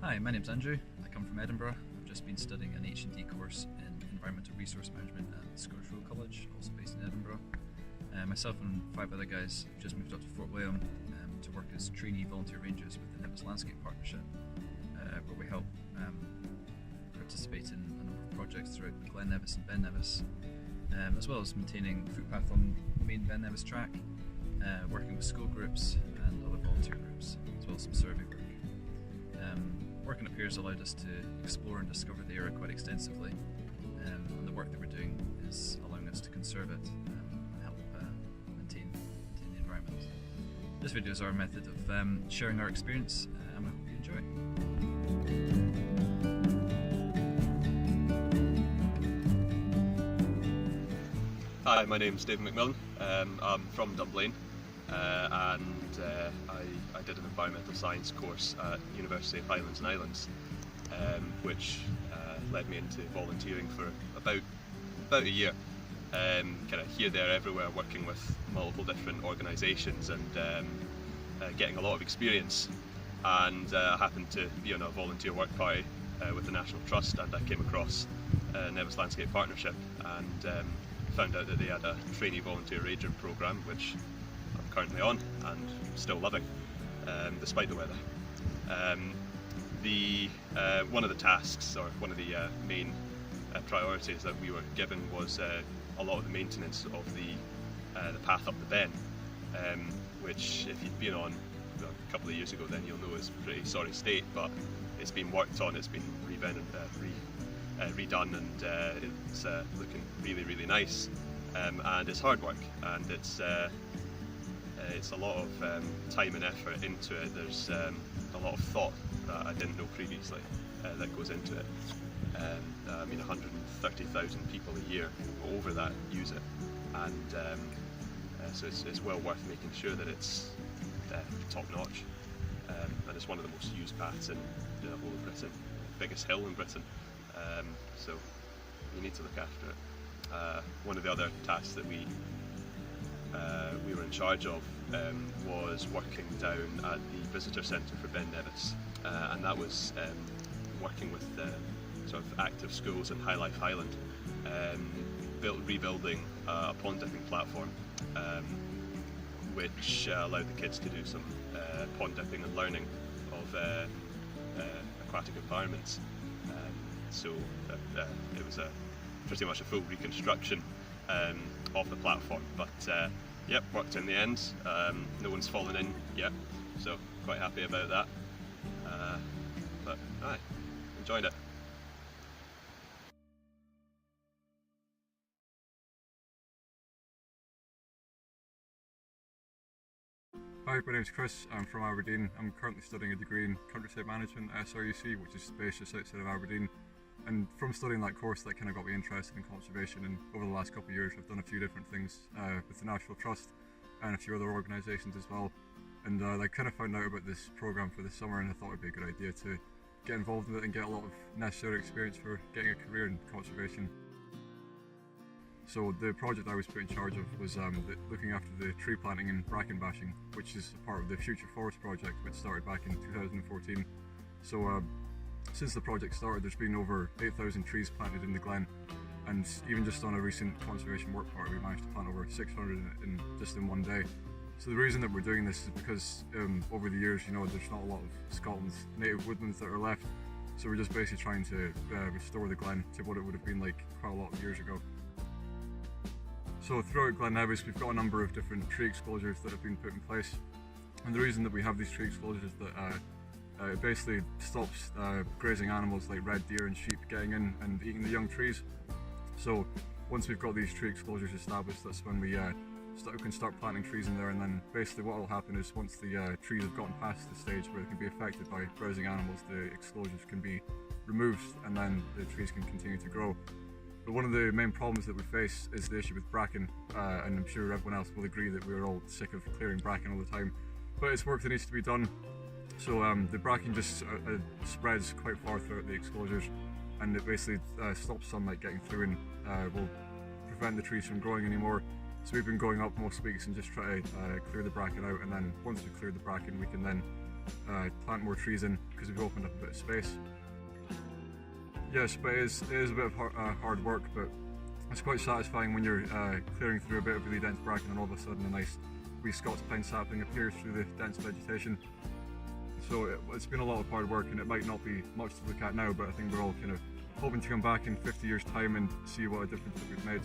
Hi, my name's Andrew. I come from Edinburgh. I've just been studying an H&D course in Environmental Resource Management at Scottish Road College, also based in Edinburgh. Myself and 5 other guys have just moved up to Fort William to work as trainee volunteer rangers with the Nevis Landscape Partnership, where we help participate in a number of projects throughout Glen Nevis and Ben Nevis, as well as maintaining footpath on the main Ben Nevis track, working with school groups and other volunteer groups, as well as some survey work. Working up here has allowed us to explore and discover the area quite extensively, and the work that we're doing is allowing us to conserve it and help maintain the environment. This video is our method of sharing our experience, and we hope you enjoy. Hi, my name's David McMillan. I'm from Dunblane, and I did an environmental science course at University of Highlands and Islands, which led me into volunteering for about a year. Kind of here, there, everywhere, working with multiple different organisations and getting a lot of experience. And I happened to be on a volunteer work party with the National Trust, and I came across Nevis Landscape Partnership and found out that they had a trainee volunteer ranger programme, which I'm currently on and still loving, despite the weather. One of the tasks, or one of the main priorities that we were given, was a lot of the maintenance of the path up the Ben, which, if you've been on a couple of years ago, then you'll know is a pretty sorry state, but it's been worked on, it's been redone, and it's looking really nice, and it's hard work, and it's a lot of time and effort into it. There's a lot of thought that I didn't know previously that goes into it. I mean, 130,000 people a year over that use it, and so it's well worth making sure that it's top notch, and it's one of the most used paths in the whole of Britain, biggest hill in Britain, so you need to look after it. One of the other tasks that we were in charge of was working down at the visitor centre for Ben Nevis, and that was working with sort of active schools in High Life Highland, rebuilding a pond dipping platform, which allowed the kids to do some pond dipping and learning of aquatic environments. So it was pretty much a full reconstruction of the platform, but yep, worked in the end. No one's fallen in yet, so quite happy about that. But aye, enjoyed it. Hi, my name's Chris. I'm from Aberdeen. I'm currently studying a degree in countryside management at SRUC, which is based just outside of Aberdeen. And from studying that course, that kind of got me interested in conservation, and over the last couple of years I've done a few different things with the National Trust and a few other organisations as well. And I kind of found out about this programme for this summer, and I thought it would be a good idea to get involved in it and get a lot of necessary experience for getting a career in conservation. So the project I was put in charge of was looking after the tree planting and bracken bashing, which is a part of the Future Forest project, which started back in 2014. So since the project started, there's been over 8,000 trees planted in the Glen, and even just on a recent conservation work party we managed to plant over 600 just in one day. So the reason that we're doing this is because over the years, you know, there's not a lot of Scotland's native woodlands that are left, so we're just basically trying to restore the Glen to what it would have been like quite a lot of years ago. So throughout Glen Nevis, we've got a number of different tree exclosures that have been put in place, and the reason that we have these tree exclosures is that it basically stops grazing animals like red deer and sheep getting in and eating the young trees. So once we've got these tree exclosures established, that's when we can start planting trees in there, and then basically what will happen is once the trees have gotten past the stage where they can be affected by browsing animals, the exclosures can be removed and then the trees can continue to grow. But one of the main problems that we face is the issue with bracken, and I'm sure everyone else will agree that we're all sick of clearing bracken all the time, but it's work that needs to be done. So the bracken just spreads quite far throughout the exclosures, and it basically stops sunlight getting through and will prevent the trees from growing anymore. So we've been going up most weeks and just try to clear the bracken out, and then once we clear the bracken we can then plant more trees in because we've opened up a bit of space. Yes, but it is a bit of hard work, but it's quite satisfying when you're clearing through a bit of really dense bracken and all of a sudden a nice wee Scots pine sapling appears through the dense vegetation. So it's been a lot of hard work, and it might not be much to look at now, but I think we're all kind of hoping to come back in 50 years' time and see what a difference that we've made.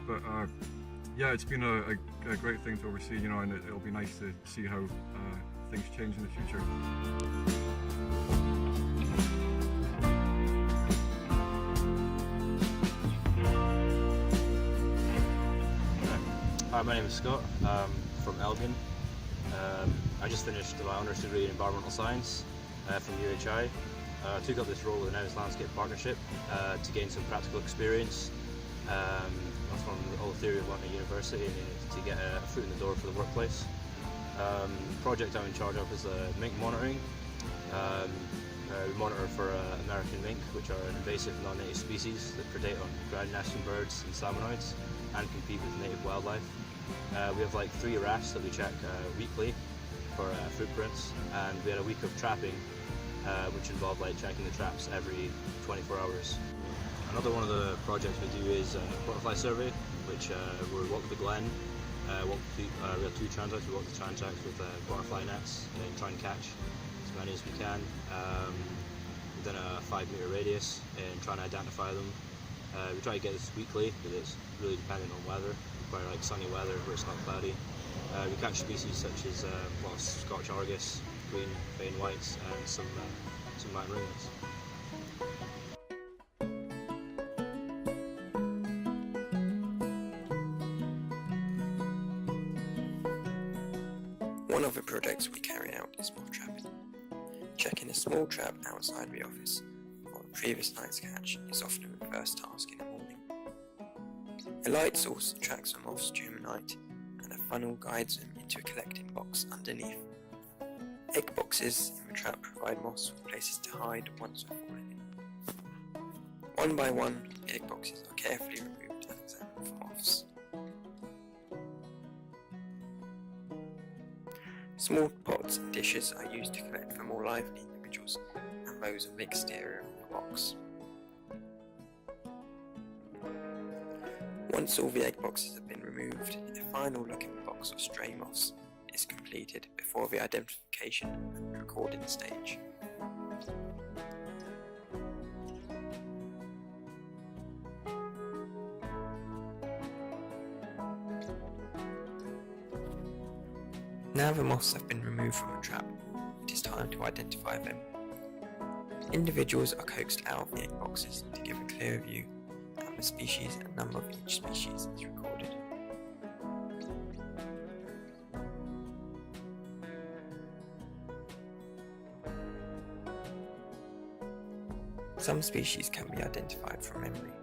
But yeah, it's been a great thing to oversee, you know, and it'll be nice to see how things change in the future. Hi, my name is Scott. I'm from Elgin. I just finished my honours degree in environmental science from UHI. I took up this role with the Nevis Landscape Partnership to gain some practical experience from all the theory of learning at university and to get a foot in the door for the workplace. The project I'm in charge of is mink monitoring. We monitor for American mink, which are an invasive non-native species that predate on ground nesting birds and salmonoids and compete with native wildlife. We have like 3 rafts that we check weekly for footprints, and we had a week of trapping which involved like checking the traps every 24 hours. Another one of the projects we do is a butterfly survey, which we walk the glen. We have 2 transects. We walk the transects with butterfly nets and try and catch as many as we can within a 5-metre radius and try and identify them. We try to get this weekly, but it's really dependent on weather. Quite like sunny weather where it's not cloudy. We catch species such as Scotch Argus, green vein whites, and some mountain ringlets. One of the projects we carry out is moth trapping. Checking a small trap outside the office for the previous night's catch is often the first task in the morning. A light source attracts the moths during the night, and a funnel guides them into a collecting box underneath. Egg boxes in the trap provide moths with places to hide once they're fallen in. One by one, the egg boxes are carefully removed and examined for moths. Small pots and dishes are used to collect the more lively individuals and those of the exterior of the box. Once all the egg boxes have been removed, a final look in the box of stray moths is completed before the identification and recording stage. Now the moths have been removed from the trap, it is time to identify them. Individuals are coaxed out of the egg boxes to give a clear view, and the species and number of each species is recorded. Some species can be identified from memory.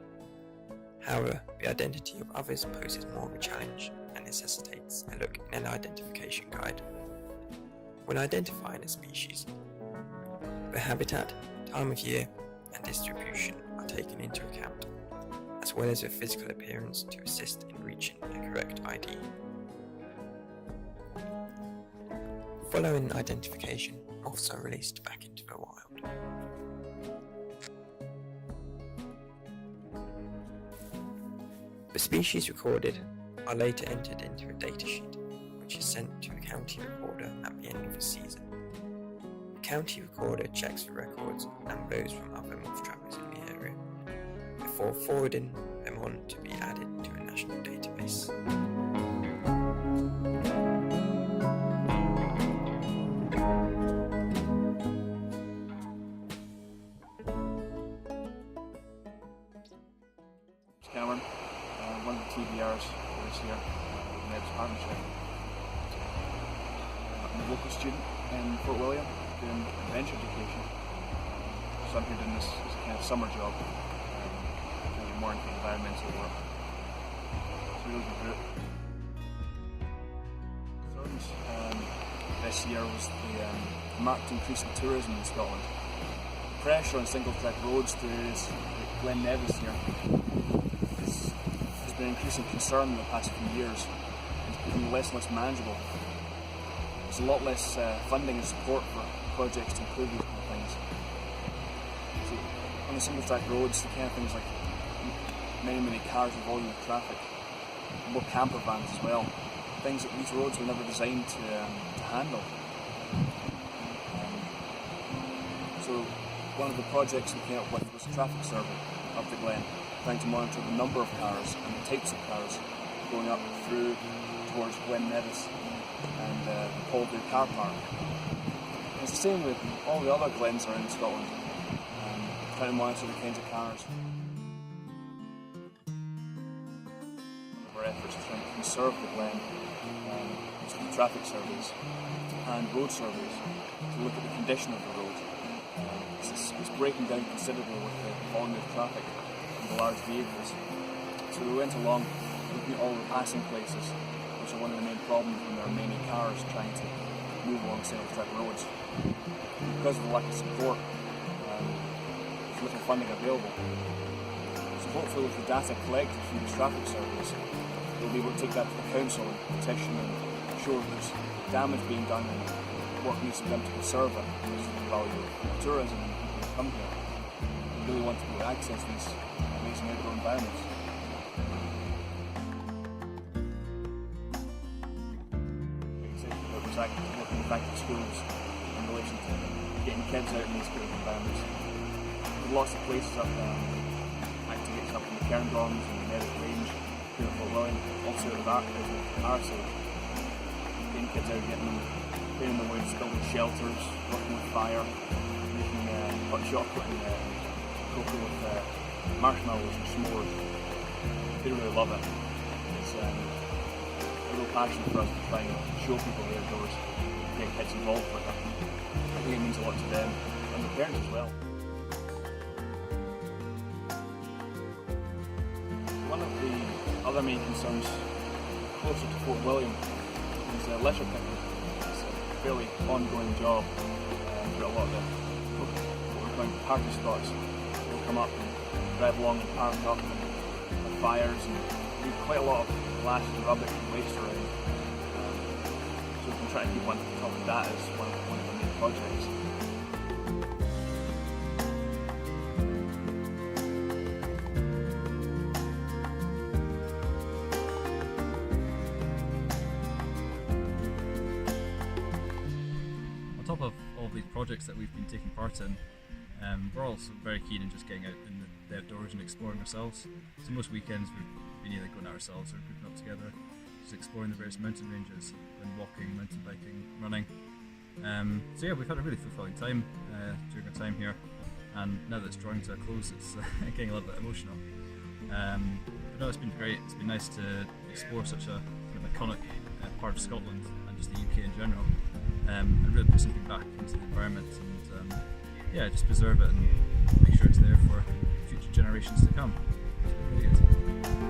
However, the identity of others poses more of a challenge and necessitates a look in an identification guide. When identifying a species, the habitat, time of year, and distribution are taken into account, as well as the physical appearance to assist in reaching a correct ID. Following identification, moths are released back into the wild. The species recorded are later entered into a datasheet, which is sent to the county recorder at the end of the season. The county recorder checks the records and those from other moth trappers in the area, before forwarding them on to be added to a national database. Cameron, one of the TVRs this year with the Nevis Partnership. I'm a local student in Fort William doing adventure education. So I'm here doing this as a kind of summer job, really more into environmental work. It's really good group. Concerns this year was the marked increase in tourism in Scotland. The pressure on single track roads to Glen Nevis here been increasing concern in the past few years. It's becoming less and less manageable. there's a lot less funding and support for projects to improve these kind of things. So on the single track roads, the kind of things like many cars and volume of traffic, more camper vans as well, things that these roads were never designed to handle. So one of the projects we came up with was a traffic survey of the Glen, trying to monitor the number of cars and the types of cars going up through towards Glen Nevis and the Paulview car park. And it's the same with all the other glens around Scotland, trying to monitor the kinds of cars. Our efforts to try and conserve the Glen, through traffic surveys and road surveys to look at the condition of the road. It's breaking down considerably with the volume of traffic and the large vehicles. So we went along looking at all the passing places, which are one of the main problems when there are many cars trying to move along single track roads. Because of the lack of support, there's little funding available. So hopefully with the data collected from these traffic surveys, we'll be able to take that to the council and petition and show that there's damage being done and work needs to be done to conserve it, because of the value of tourism and people who come here. We really want to be able to access these amazing outdoor environments. Working back to schools in relation to getting kids out in these kind of environments. There's lots of places up there, activities up in the Cairngorms and the Merrick Range, here at Fort William, also out of our side. Getting kids out, training them with building shelters, working with fire, making hot chocolate and cocoa with marshmallows and s'mores. They really love it. It's a real passion for us to try and show people the outdoors, get kids involved with it. I think it means a lot to them and the parents as well. One of the other main concerns closer to Fort William is leisure picking. It's a fairly ongoing job for a lot of the what we're calling party spots. They'll come up and drive along and park up and have fires and leave quite a lot of glass and rubbish and waste around. So we've been trying to keep on top of that as one of the main projects. On top of all these projects that we've been taking part in, we're also very keen in just getting out in the outdoors and exploring ourselves. So most weekends we've been either going out ourselves or grouping up together, just exploring the various mountain ranges, and walking, mountain biking, running. So yeah, we've had a really fulfilling time during our time here, and now that it's drawing to a close, it's getting a little bit emotional. But no, it's been great. It's been nice to explore such a kind of iconic part of Scotland and just the UK in general, and really put something back into the environment and yeah, just preserve it and make sure it's there for future generations to come. It's been really good.